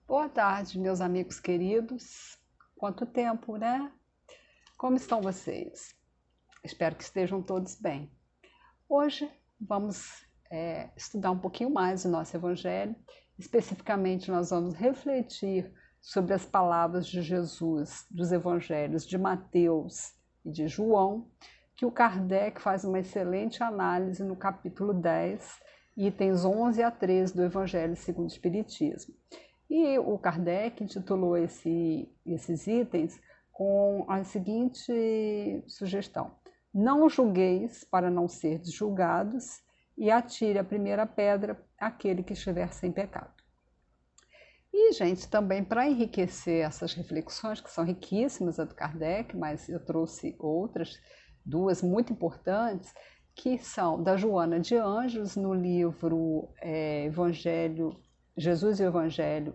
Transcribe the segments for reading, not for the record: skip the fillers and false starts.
Boa tarde, meus amigos queridos. Quanto tempo, né? Como estão vocês? Espero que estejam todos bem. Hoje vamos estudar um pouquinho mais o nosso Evangelho. Especificamente, nós vamos refletir sobre as palavras de Jesus dos Evangelhos de Mateus e de João, que o Kardec faz uma excelente análise no capítulo 10, itens 11 a 13 do Evangelho segundo o Espiritismo. E o Kardec intitulou esses itens com a seguinte sugestão: não julgueis para não serdes julgados, e atire a primeira pedra aquele que estiver sem pecado. E, gente, também para enriquecer essas reflexões, que são riquíssimas, a do Kardec, mas eu trouxe outras, duas muito importantes, que são da Joana de Ângeles, no livro Jesus e o Evangelho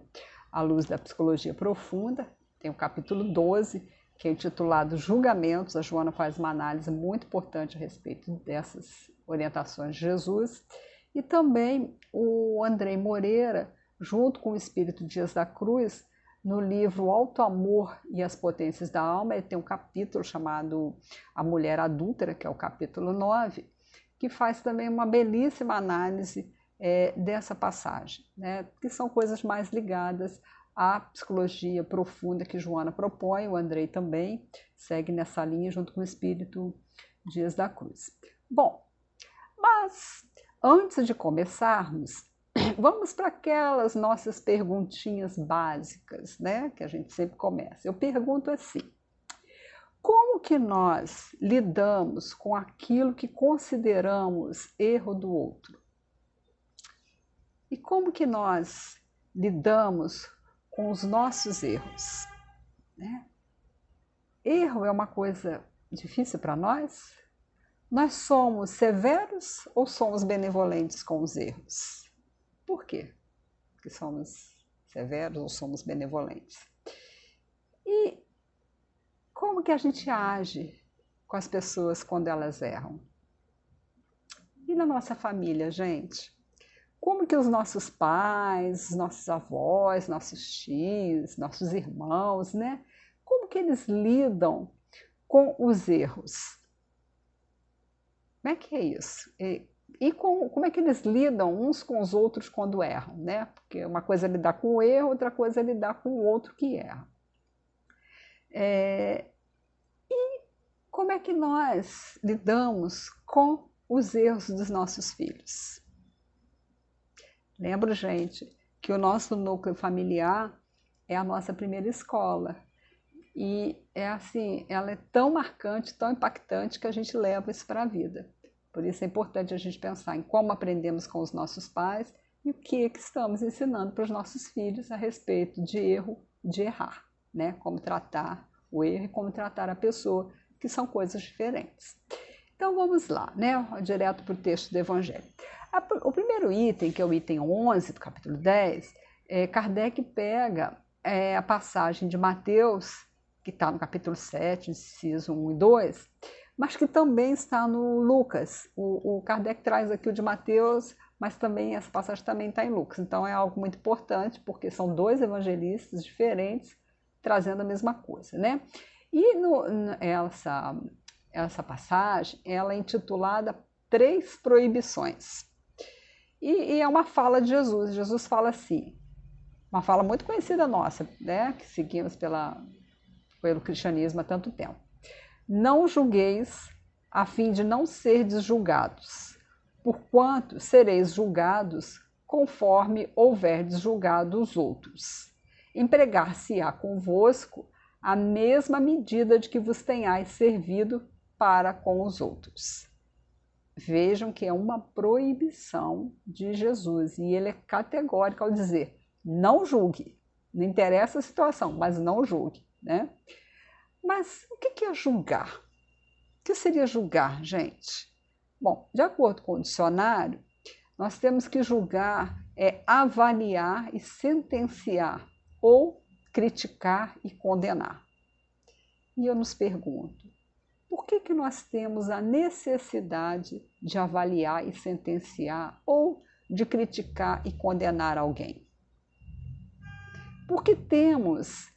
à Luz da Psicologia Profunda. Tem o capítulo 12, que é intitulado Julgamentos. A Joana faz uma análise muito importante a respeito dessas orientações de Jesus. E também o Andrei Moreira, junto com o Espírito Dias da Cruz, no livro Alto Amor e as Potências da Alma, ele tem um capítulo chamado A Mulher Adúltera, que é o capítulo 9, que faz também uma belíssima análise dessa passagem, né? Que são coisas mais ligadas à psicologia profunda que Joana propõe. O Andrei também segue nessa linha junto com o Espírito Dias da Cruz. Bom, mas antes de começarmos, vamos para aquelas nossas perguntinhas básicas, né? Que a gente sempre começa. Eu pergunto assim: como que nós lidamos com aquilo que consideramos erro do outro? E como que nós lidamos com os nossos erros, né? Erro é uma coisa difícil para nós? Nós somos severos ou somos benevolentes com os erros? Por quê que somos severos ou somos benevolentes? E como que a gente age com as pessoas quando elas erram? E na nossa família, gente? Como que os nossos pais, os nossos avós, nossos tios, nossos irmãos, né? Como que eles lidam com os erros? Como é que é isso? E como é que eles lidam uns com os outros quando erram, né? Porque uma coisa é lidar com o erro, outra coisa é lidar com o outro que erra. E como é que nós lidamos com os erros dos nossos filhos? Lembro, gente, que o nosso núcleo familiar é a nossa primeira escola. E é assim, ela é tão marcante, tão impactante, que a gente leva isso para a vida. Por isso é importante a gente pensar em como aprendemos com os nossos pais e o que estamos ensinando para os nossos filhos a respeito de erro, de errar, né? Como tratar o erro e como tratar a pessoa, que são coisas diferentes. Então vamos lá, né? Direto para o texto do Evangelho. O primeiro item, que é o item 11 do capítulo 10, Kardec pega a passagem de Mateus, que está no capítulo 7, inciso 1 e 2, mas que também está no Lucas. O Kardec traz aqui o de Mateus, mas também essa passagem também está em Lucas. Então é algo muito importante, porque são dois evangelistas diferentes trazendo a mesma coisa, né? E essa passagem, ela é intitulada Três Proibições. E é uma fala de Jesus. Jesus fala assim, uma fala muito conhecida nossa, né? Que seguimos pelo cristianismo há tanto tempo. Não julgueis a fim de não serdes julgados, porquanto sereis julgados conforme houverdes julgado os outros. Empregar-se-á convosco a mesma medida de que vos tenhais servido para com os outros. Vejam que é uma proibição de Jesus, e ele é categórico ao dizer: não julgue, não interessa a situação, mas não julgue, né? Mas o que é julgar? O que seria julgar, gente? Bom, de acordo com o dicionário, nós temos que julgar avaliar e sentenciar, ou criticar e condenar. E eu nos pergunto, por que nós temos a necessidade de avaliar e sentenciar ou de criticar e condenar alguém? Porque temos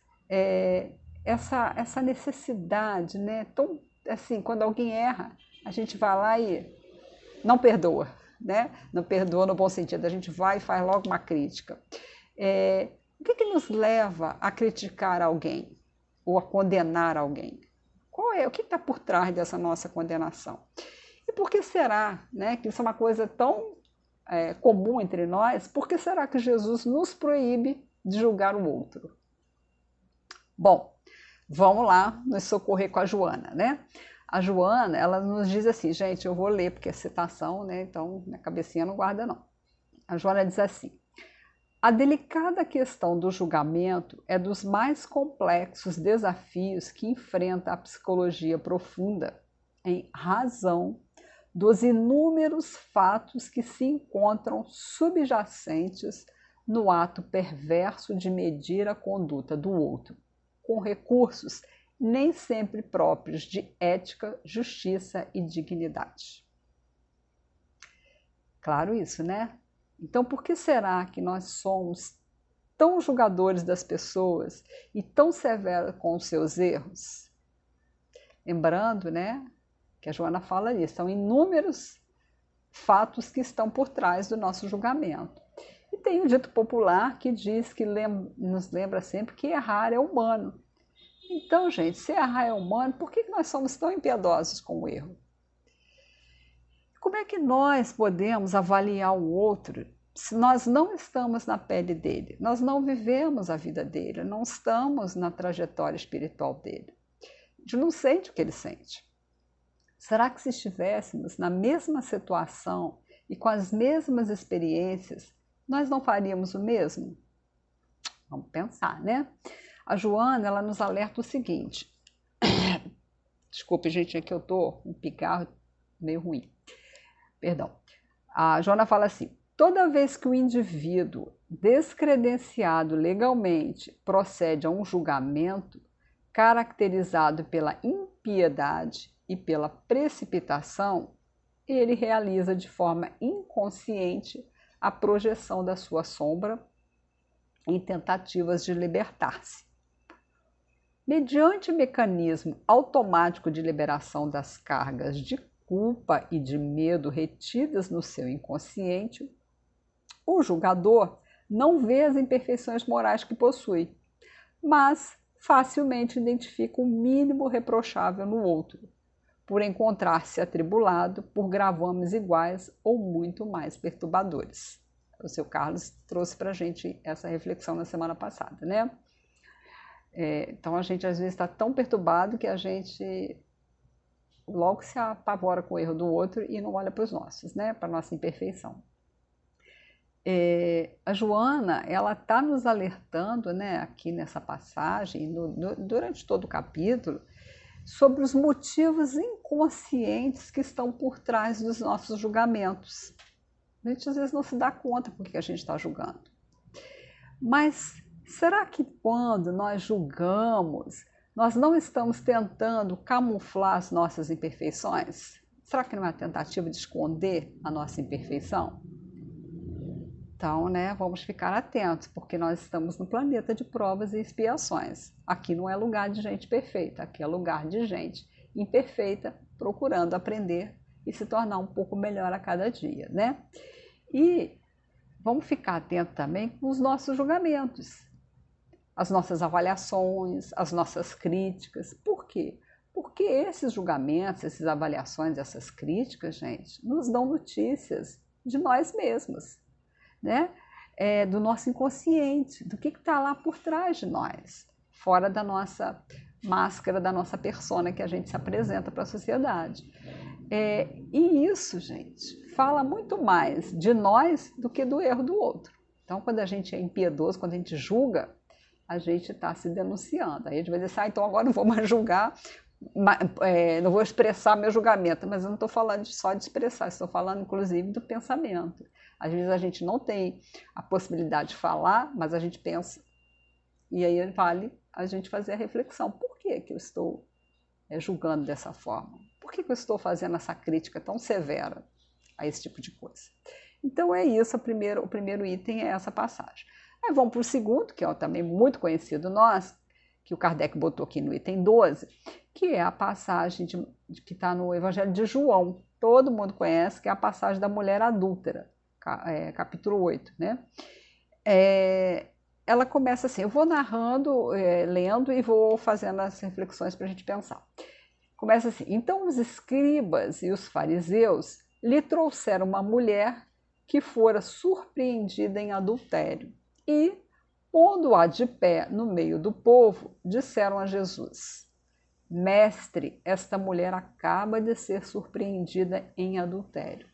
essa necessidade, né? Tão, assim, quando alguém erra, a gente vai lá e não perdoa, né? Não perdoa no bom sentido, a gente vai e faz logo uma crítica. O que nos leva a criticar alguém ou a condenar alguém? O que está por trás dessa nossa condenação? E por que será, né, que isso é uma coisa tão comum entre nós? Por que será que Jesus nos proíbe de julgar o outro? Bom, vamos lá nos socorrer com a Joana, né? A Joana, ela nos diz assim, gente, eu vou ler porque é citação, né? Então minha cabecinha não guarda não. A Joana diz assim: a delicada questão do julgamento é dos mais complexos desafios que enfrenta a psicologia profunda, em razão dos inúmeros fatos que se encontram subjacentes no ato perverso de medir a conduta do outro, com recursos nem sempre próprios de ética, justiça e dignidade. Claro isso, né? Então, por que será que nós somos tão julgadores das pessoas e tão severos com os seus erros? Lembrando, né, que a Joana fala isso, são inúmeros fatos que estão por trás do nosso julgamento. E tem um dito popular que diz que nos lembra sempre que errar é humano. Então, gente, se errar é humano, por que nós somos tão impiedosos com o erro? Como é que nós podemos avaliar o outro se nós não estamos na pele dele, nós não vivemos a vida dele, não estamos na trajetória espiritual dele? A gente não sente o que ele sente. Será que se estivéssemos na mesma situação e com as mesmas experiências, nós não faríamos o mesmo? Vamos pensar, né? A Joana, ela nos alerta o seguinte. Desculpe, gente, é que eu tô com um pigarro meio ruim. Perdão. A Joana fala assim: toda vez que o indivíduo descredenciado legalmente procede a um julgamento caracterizado pela impiedade e pela precipitação, ele realiza de forma inconsciente a projeção da sua sombra em tentativas de libertar-se. Mediante o mecanismo automático de liberação das cargas de culpa e de medo retidas no seu inconsciente, o julgador não vê as imperfeições morais que possui, mas facilmente identifica o mínimo reprochável no outro, por encontrar-se atribulado por gravames iguais ou muito mais perturbadores. O seu Carlos trouxe para a gente essa reflexão na semana passada, né? Então a gente às vezes está tão perturbado que a gente logo se apavora com o erro do outro e não olha para os nossos, né? Para a nossa imperfeição. A Joana, ela está nos alertando, né, aqui nessa passagem, durante todo o capítulo, sobre os motivos inconscientes que estão por trás dos nossos julgamentos. A gente às vezes não se dá conta por que a gente está julgando. Mas será que quando nós julgamos, nós não estamos tentando camuflar as nossas imperfeições? Será que não é uma tentativa de esconder a nossa imperfeição? Então, né, vamos ficar atentos, porque nós estamos no planeta de provas e expiações. Aqui não é lugar de gente perfeita, aqui é lugar de gente imperfeita, procurando aprender e se tornar um pouco melhor a cada dia, né? E vamos ficar atentos também com os nossos julgamentos, as nossas avaliações, as nossas críticas. Por quê? Porque esses julgamentos, essas avaliações, essas críticas, gente, nos dão notícias de nós mesmos, né? Do nosso inconsciente, do que está lá por trás de nós, fora da nossa máscara, da nossa persona que a gente se apresenta para a sociedade. E isso, gente, fala muito mais de nós do que do erro do outro. Então, quando a gente é impiedoso, quando a gente julga, a gente está se denunciando. Aí a gente vai dizer, então agora não vou mais julgar, não vou expressar meu julgamento, mas eu não estou falando só de expressar, estou falando inclusive do pensamento. Às vezes a gente não tem a possibilidade de falar, mas a gente pensa. E aí vale a gente fazer a reflexão. Por que eu estou julgando dessa forma? Por que eu estou fazendo essa crítica tão severa a esse tipo de coisa? Então é isso, o primeiro item é essa passagem. Aí vamos para o segundo, que é também muito conhecido nosso, que o Kardec botou aqui no item 12, que é a passagem que está no Evangelho de João. Todo mundo conhece, que é a passagem da mulher adúltera, capítulo 8, né? Ela começa assim, eu vou narrando, lendo e vou fazendo as reflexões para a gente pensar. Começa assim, então os escribas e os fariseus lhe trouxeram uma mulher que fora surpreendida em adultério e, pondo-a de pé no meio do povo, disseram a Jesus: Mestre, esta mulher acaba de ser surpreendida em adultério.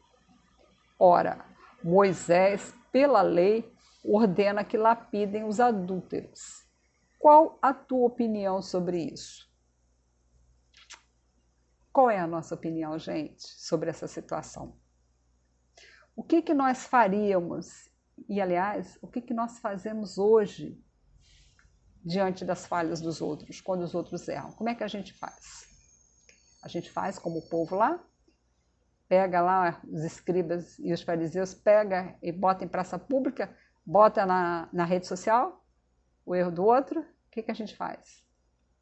Ora, Moisés, pela lei, ordena que lapidem os adúlteros. Qual a tua opinião sobre isso? Qual é a nossa opinião, gente, sobre essa situação? O que nós faríamos, e aliás, o que nós fazemos hoje diante das falhas dos outros, quando os outros erram? Como é que a gente faz? A gente faz como o povo lá? Pega lá os escribas e os fariseus, pega e bota em praça pública, bota na rede social o erro do outro, o que a gente faz?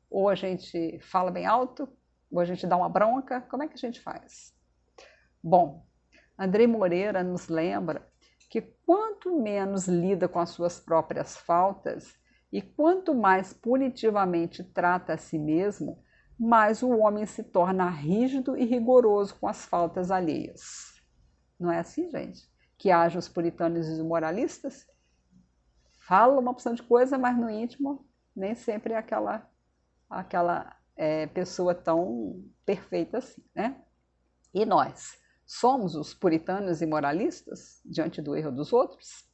Ou a gente fala bem alto, ou a gente dá uma bronca, como é que a gente faz? Bom, Andrei Moreira nos lembra que quanto menos lida com as suas próprias faltas e quanto mais punitivamente trata a si mesmo, mais o homem se torna rígido e rigoroso com as faltas alheias. Não é assim, gente? Que hajam os puritanos e os moralistas? Falam uma opção de coisa, mas no íntimo nem sempre é aquela pessoa tão perfeita assim, né? E nós? Somos os puritanos e moralistas diante do erro dos outros?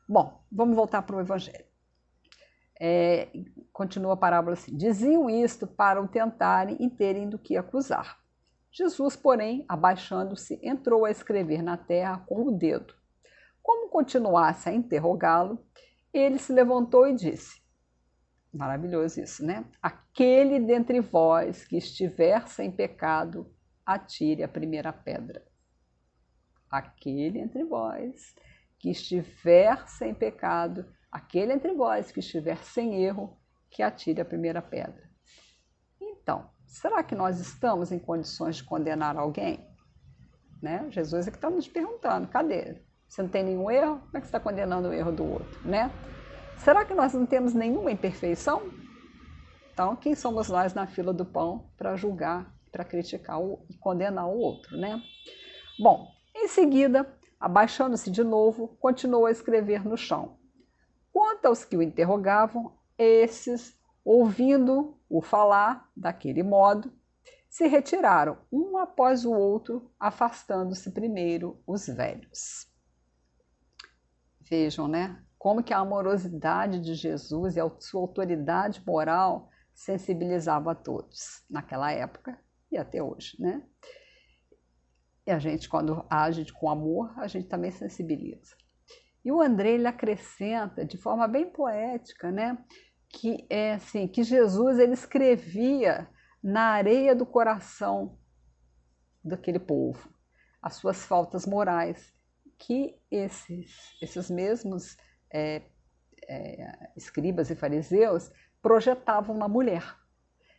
Bom, vamos voltar para o Evangelho. Continua a parábola assim: diziam isto para o tentarem e terem do que acusar. Jesus, porém, abaixando-se, entrou a escrever na terra com o dedo. Como continuasse a interrogá-lo, ele se levantou e disse: maravilhoso isso, né? Aquele dentre vós que estiver sem pecado, atire a primeira pedra. Aquele entre vós que estiver sem pecado, aquele entre vós que estiver sem erro, que atire a primeira pedra. Então, será que nós estamos em condições de condenar alguém? Né? Jesus é que está nos perguntando, cadê? Você não tem nenhum erro? Como é que você está condenando o erro do outro? Né? Será que nós não temos nenhuma imperfeição? Então, quem somos nós na fila do pão para julgar, para criticar e condenar o outro, né? Bom, em seguida, abaixando-se de novo, continuou a escrever no chão. Quanto aos que o interrogavam, esses, ouvindo-o falar daquele modo, se retiraram, um após o outro, afastando-se primeiro os velhos. Vejam, né? Como que a amorosidade de Jesus e a sua autoridade moral sensibilizava a todos naquela época e até hoje, né? E a gente, quando age com amor, a gente também sensibiliza. E o André, ele acrescenta de forma bem poética, né? Que é assim, que Jesus ele escrevia na areia do coração daquele povo as suas faltas morais, que esses mesmos escribas e fariseus projetavam na mulher.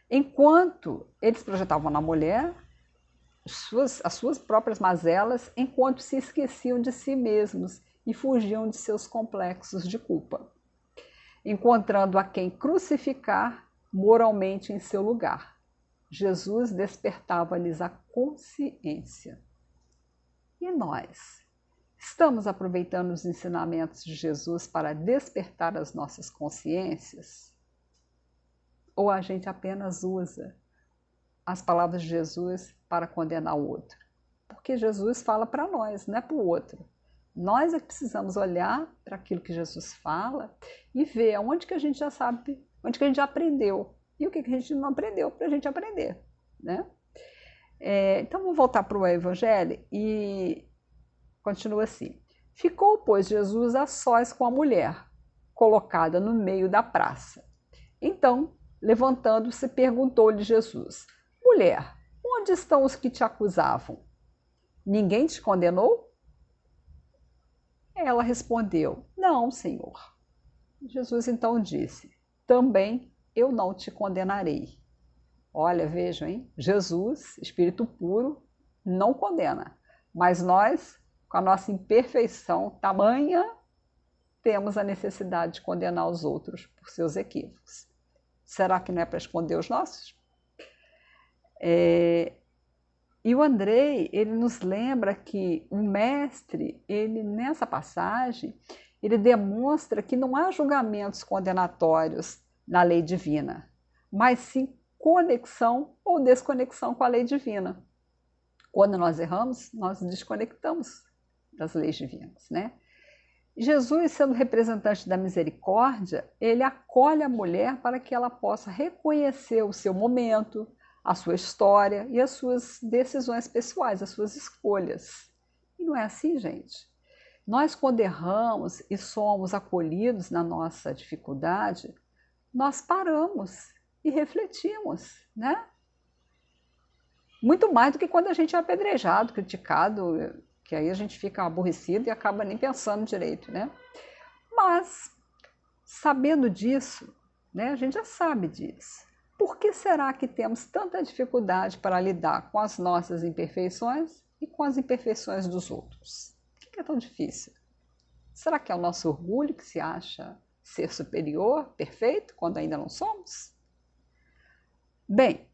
Enquanto eles projetavam na mulher as suas próprias mazelas, enquanto se esqueciam de si mesmos e fugiam de seus complexos de culpa, encontrando a quem crucificar moralmente em seu lugar. Jesus despertava-lhes a consciência. E nós? Estamos aproveitando os ensinamentos de Jesus para despertar as nossas consciências? Ou a gente apenas usa as palavras de Jesus para condenar o outro? Porque Jesus fala para nós, não é para o outro. Nós é que precisamos olhar para aquilo que Jesus fala e ver onde que a gente já sabe, onde que a gente já aprendeu e o que a gente não aprendeu para a gente aprender, né? Então vamos voltar para o Evangelho e continua assim. Ficou, pois, Jesus a sós com a mulher, colocada no meio da praça. Então, levantando-se, perguntou-lhe Jesus: mulher, onde estão os que te acusavam? Ninguém te condenou? Ela respondeu: não, Senhor. Jesus então disse: também eu não te condenarei. Olha, vejam, hein? Jesus, Espírito puro, não condena. Mas nós, com a nossa imperfeição tamanha, temos a necessidade de condenar os outros por seus equívocos. Será que não é para esconder os nossos? E o Andrei, ele nos lembra que o mestre, ele nessa passagem, ele demonstra que não há julgamentos condenatórios na lei divina, mas sim conexão ou desconexão com a lei divina. Quando nós erramos, nós desconectamos das leis divinas, né? Jesus, sendo representante da misericórdia, ele acolhe a mulher para que ela possa reconhecer o seu momento, a sua história e as suas decisões pessoais, as suas escolhas. E não é assim, gente. Nós, quando erramos e somos acolhidos na nossa dificuldade, nós paramos e refletimos, né? Muito mais do que quando a gente é apedrejado, criticado, que aí a gente fica aborrecido e acaba nem pensando direito, né? Mas, sabendo disso, né, a gente já sabe disso. Por que será que temos tanta dificuldade para lidar com as nossas imperfeições e com as imperfeições dos outros? Por que é tão difícil? Será que é o nosso orgulho que se acha ser superior, perfeito, quando ainda não somos? Bem,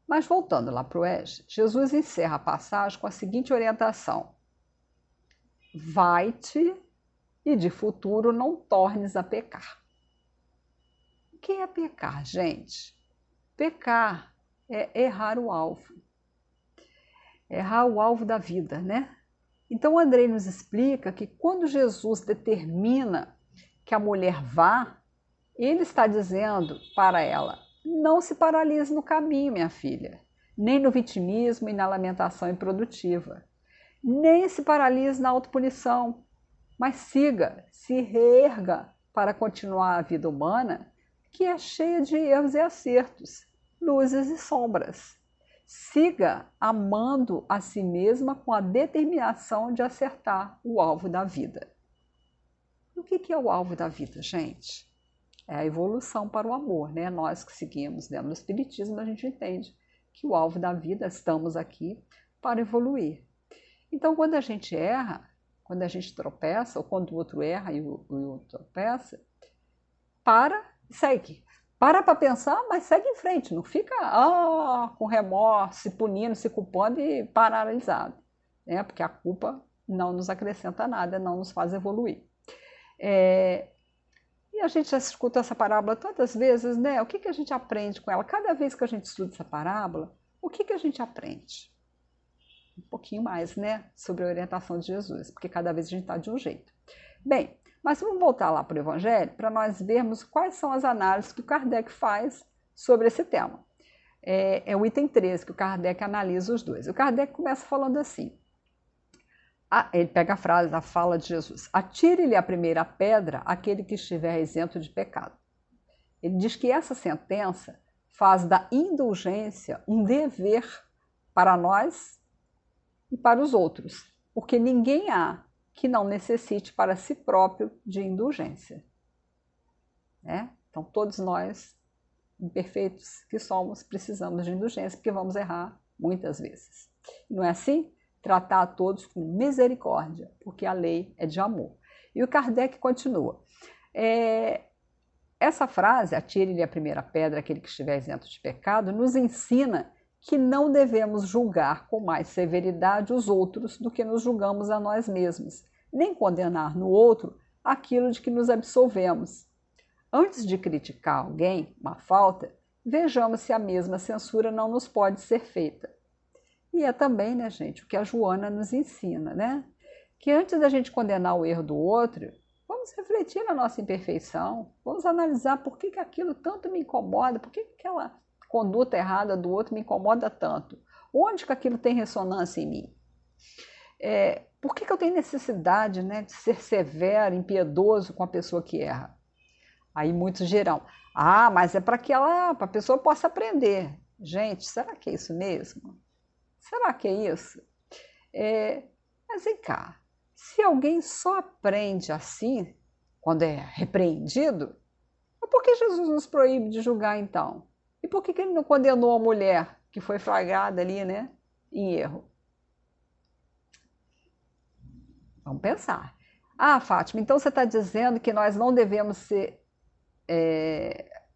mas voltando lá para o Ege, Jesus encerra a passagem com a seguinte orientação: vai-te e de futuro não tornes a pecar. O que é pecar, gente? Pecar é errar o alvo. Errar o alvo da vida, né? Então o Andrei nos explica que quando Jesus determina que a mulher vá, ele está dizendo para ela: não se paralise no caminho, minha filha, nem no vitimismo e na lamentação improdutiva, nem se paralise na autopunição, mas siga, se reerga para continuar a vida humana, que é cheia de erros e acertos, luzes e sombras. Siga amando a si mesma com a determinação de acertar o alvo da vida. O que é o alvo da vida, gente? É a evolução para o amor, né? Nós que seguimos dentro do Espiritismo, a gente entende que o alvo da vida, estamos aqui para evoluir. Então, quando a gente erra, quando a gente tropeça, ou quando o outro erra e o outro tropeça, para e segue. Para pensar, mas segue em frente. Não fica com remorso, se punindo, se culpando e paralisado. Né? Porque a culpa não nos acrescenta nada, não nos faz evoluir. E a gente já escuta essa parábola tantas vezes, né? O que a gente aprende com ela? Cada vez que a gente estuda essa parábola, o que a gente aprende? Um pouquinho mais, né? Sobre a orientação de Jesus, porque cada vez a gente está de um jeito. Bem, mas vamos voltar lá para o Evangelho para nós vermos quais são as análises que o Kardec faz sobre esse tema. É o item 13 que o Kardec analisa os dois. O Kardec começa falando assim. Ele pega a fala de Jesus: atire-lhe a primeira pedra aquele que estiver isento de pecado. Ele diz que essa sentença faz da indulgência um dever para nós e para os outros, porque ninguém há que não necessite para si próprio de indulgência. Né? Então, todos nós, imperfeitos que somos, precisamos de indulgência, porque vamos errar muitas vezes. Não é assim? Tratar a todos com misericórdia, porque a lei é de amor. E o Kardec continua. Essa frase, atire-lhe a primeira pedra aquele que estiver isento de pecado, nos ensina que não devemos julgar com mais severidade os outros do que nos julgamos a nós mesmos, nem condenar no outro aquilo de que nos absolvemos. Antes de criticar alguém, uma falta, vejamos se a mesma censura não nos pode ser feita. E é também, né, gente, o que a Joana nos ensina, né? Que antes da gente condenar o erro do outro, vamos refletir na nossa imperfeição, vamos analisar por que aquilo tanto me incomoda, por que aquela conduta errada do outro me incomoda tanto, onde que aquilo tem ressonância em mim. Por que eu tenho necessidade, né, de ser severo, impiedoso com a pessoa que erra? Aí muitos dirão: mas é para que a pessoa possa aprender. Gente, será que é isso mesmo? Será que é isso? Mas vem cá, se alguém só aprende assim, quando é repreendido. Mas por que Jesus nos proíbe de julgar então? E por que ele não condenou a mulher que foi flagrada ali, né, em erro? Vamos pensar. Ah, Fátima, então você está dizendo que nós não devemos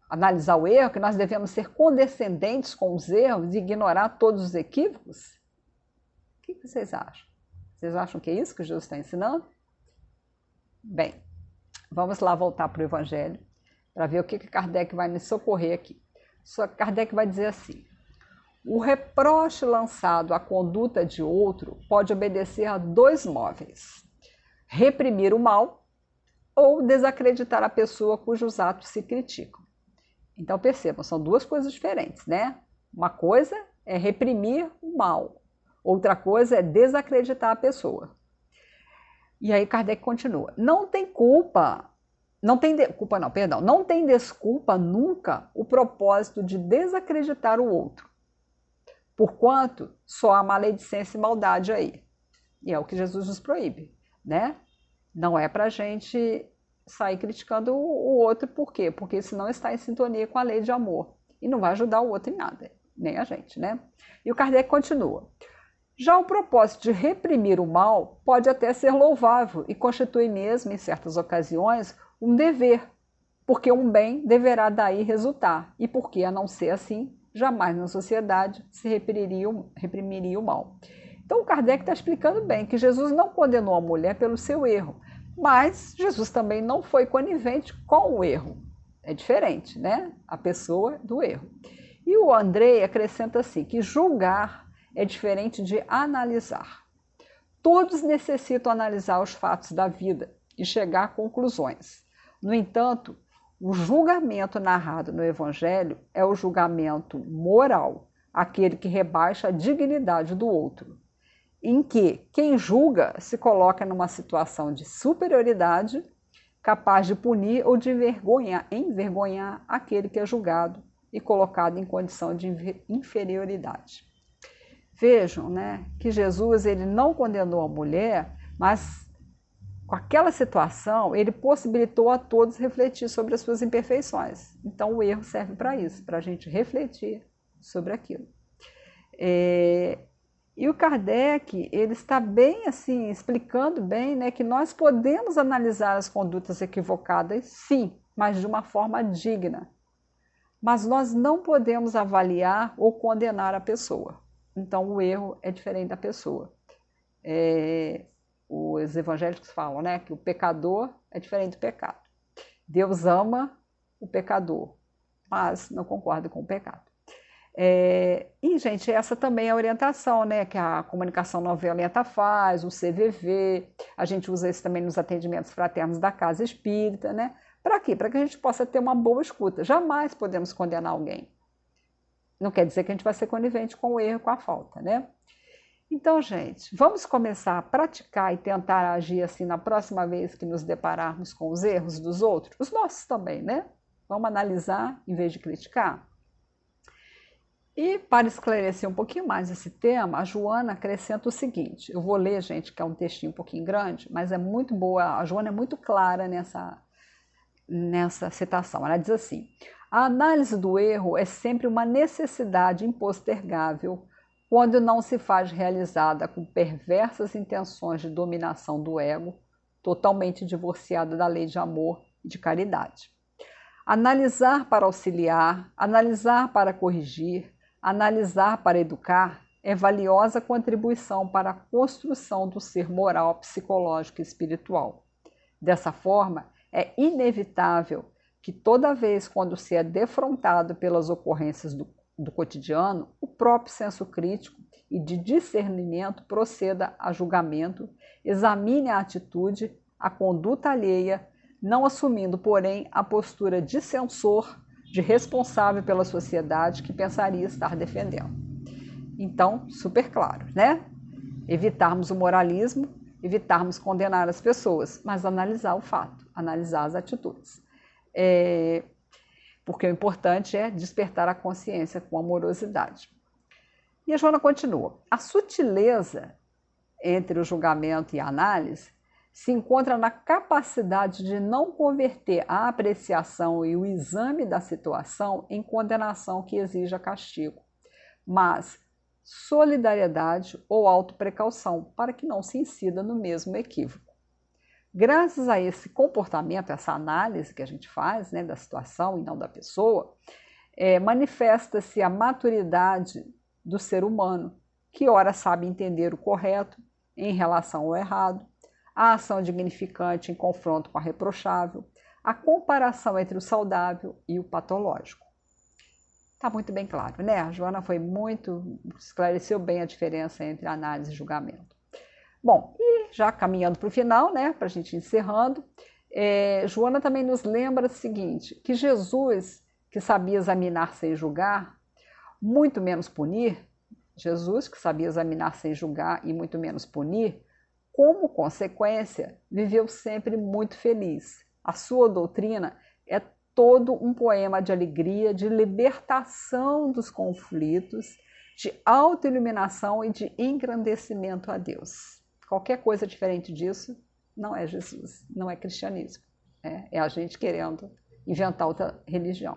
analisar o erro, que nós devemos ser condescendentes com os erros e ignorar todos os equívocos? O que vocês acham? Vocês acham que é isso que Jesus está ensinando? Bem, vamos lá voltar para o Evangelho para ver o que Kardec vai nos socorrer aqui. Kardec vai dizer assim: o reproche lançado à conduta de outro pode obedecer a dois móveis: reprimir o mal ou desacreditar a pessoa cujos atos se criticam. Então percebam, são duas coisas diferentes, né? Uma coisa é reprimir o mal, outra coisa é desacreditar a pessoa. E aí Kardec continua: não tem desculpa nunca o propósito de desacreditar o outro, porquanto só há maledicência e maldade aí. E é o que Jesus nos proíbe, né? Não é para a gente sair criticando o outro, por quê? Porque senão está em sintonia com a lei de amor e não vai ajudar o outro em nada, nem a gente, né? E o Kardec continua: já o propósito de reprimir o mal pode até ser louvável e constitui mesmo, em certas ocasiões, um dever, porque um bem deverá daí resultar, e porque, a não ser assim, jamais na sociedade se reprimiria o mal. Então o Kardec está explicando bem que Jesus não condenou a mulher pelo seu erro, mas Jesus também não foi conivente com o erro. É diferente, né? A pessoa do erro. E o Andrei acrescenta assim, que julgar é diferente de analisar. Todos necessitam analisar os fatos da vida e chegar a conclusões. No entanto, o julgamento narrado no Evangelho é o julgamento moral, aquele que rebaixa a dignidade do outro, em que quem julga se coloca numa situação de superioridade, capaz de punir ou de envergonhar aquele que é julgado e colocado em condição de inferioridade. Vejam, né, que Jesus ele não condenou a mulher, mas com aquela situação ele possibilitou a todos refletir sobre as suas imperfeições. Então o erro serve para isso, para a gente refletir sobre aquilo. E o Kardec ele está bem assim, explicando bem, né, que nós podemos analisar as condutas equivocadas, sim, mas de uma forma digna. Mas nós não podemos avaliar ou condenar a pessoa. Então o erro é diferente da pessoa. Os evangélicos falam, né, que o pecador é diferente do pecado. Deus ama o pecador, mas não concorda com o pecado. E, gente, essa também é a orientação, né, que a comunicação não violenta faz, o CVV, a gente usa isso também nos atendimentos fraternos da Casa Espírita, né? Para quê? Para que a gente possa ter uma boa escuta. Jamais podemos condenar alguém. Não quer dizer que a gente vai ser conivente com o erro, com a falta, né? Então, gente, vamos começar a praticar e tentar agir assim na próxima vez que nos depararmos com os erros dos outros, os nossos também, né? Vamos analisar em vez de criticar. E para esclarecer um pouquinho mais esse tema, a Joana acrescenta o seguinte, eu vou ler, gente, que é um textinho um pouquinho grande, mas é muito boa, a Joana é muito clara nessa citação. Ela diz assim: a análise do erro é sempre uma necessidade impostergável quando não se faz realizada com perversas intenções de dominação do ego, totalmente divorciada da lei de amor e de caridade. Analisar para auxiliar, analisar para corrigir, analisar para educar é valiosa contribuição para a construção do ser moral, psicológico e espiritual. Dessa forma, é inevitável que toda vez quando se é defrontado pelas ocorrências do cotidiano, o próprio senso crítico e de discernimento proceda a julgamento, examine a atitude, a conduta alheia, não assumindo, porém, a postura de censor, de responsável pela sociedade que pensaria estar defendendo. Então, super claro, né? Evitarmos o moralismo, evitarmos condenar as pessoas, mas analisar o fato, analisar as atitudes. Porque o importante é despertar a consciência com amorosidade. E a Joana continua: a sutileza entre o julgamento e a análise se encontra na capacidade de não converter a apreciação e o exame da situação em condenação que exija castigo, mas solidariedade ou autoprecaução, para que não se incida no mesmo equívoco. Graças a esse comportamento, essa análise que a gente faz, né, da situação e não da pessoa, manifesta-se a maturidade do ser humano, que ora sabe entender o correto em relação ao errado, a ação dignificante em confronto com a reprochável, a comparação entre o saudável e o patológico. Está muito bem claro, né? A Joana esclareceu bem a diferença entre análise e julgamento. Bom, e já caminhando para o final, né, para a gente encerrando, Joana também nos lembra o seguinte, que Jesus, que sabia examinar sem julgar, muito menos punir, Jesus, que sabia examinar sem julgar e muito menos punir, como consequência, viveu sempre muito feliz. A sua doutrina é todo um poema de alegria, de libertação dos conflitos, de autoiluminação e de engrandecimento a Deus. Qualquer coisa diferente disso não é Jesus, não é cristianismo. É a gente querendo inventar outra religião.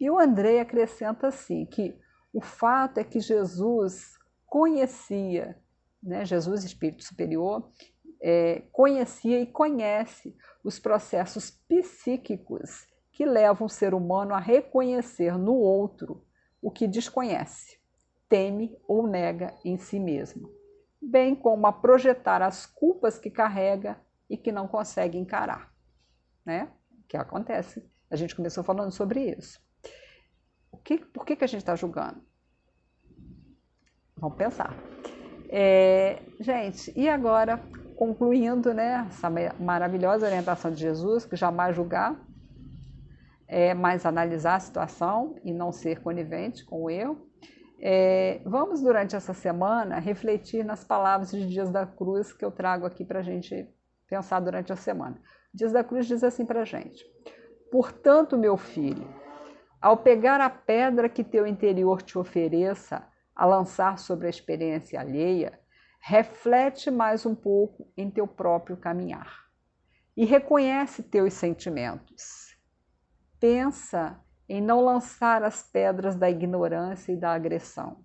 E o Andrei acrescenta assim, que o fato é que Jesus conhecia, né, Jesus, Espírito Superior, conhecia e conhece os processos psíquicos que levam o ser humano a reconhecer no outro o que desconhece, teme ou nega em si mesmo, bem como a projetar as culpas que carrega e que não consegue encarar, né? Que acontece. A gente começou falando sobre isso. Por que a gente está julgando? Vamos pensar. Gente, e agora, concluindo, né, essa maravilhosa orientação de Jesus, que jamais julgar, mas analisar a situação e não ser conivente com o erro. Vamos, durante essa semana, refletir nas palavras de Dias da Cruz que eu trago aqui para a gente pensar durante a semana. Dias da Cruz diz assim para a gente: portanto, meu filho, ao pegar a pedra que teu interior te ofereça a lançar sobre a experiência alheia, reflete mais um pouco em teu próprio caminhar e reconhece teus sentimentos. Pensa em não lançar as pedras da ignorância e da agressão.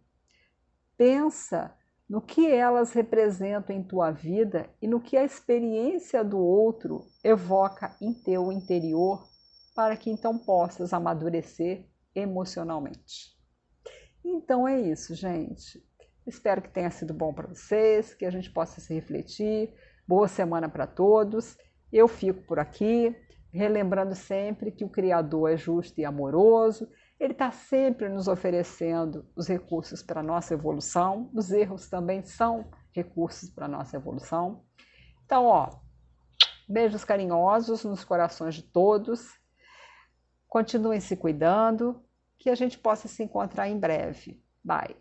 Pensa no que elas representam em tua vida e no que a experiência do outro evoca em teu interior, para que então possas amadurecer emocionalmente. Então é isso, gente. Espero que tenha sido bom para vocês, que a gente possa se refletir. Boa semana para todos. Eu fico por aqui, relembrando sempre que o Criador é justo e amoroso. Ele está sempre nos oferecendo os recursos para a nossa evolução. Os erros também são recursos para a nossa evolução. Então, beijos carinhosos nos corações de todos. Continuem se cuidando, que a gente possa se encontrar em breve. Bye!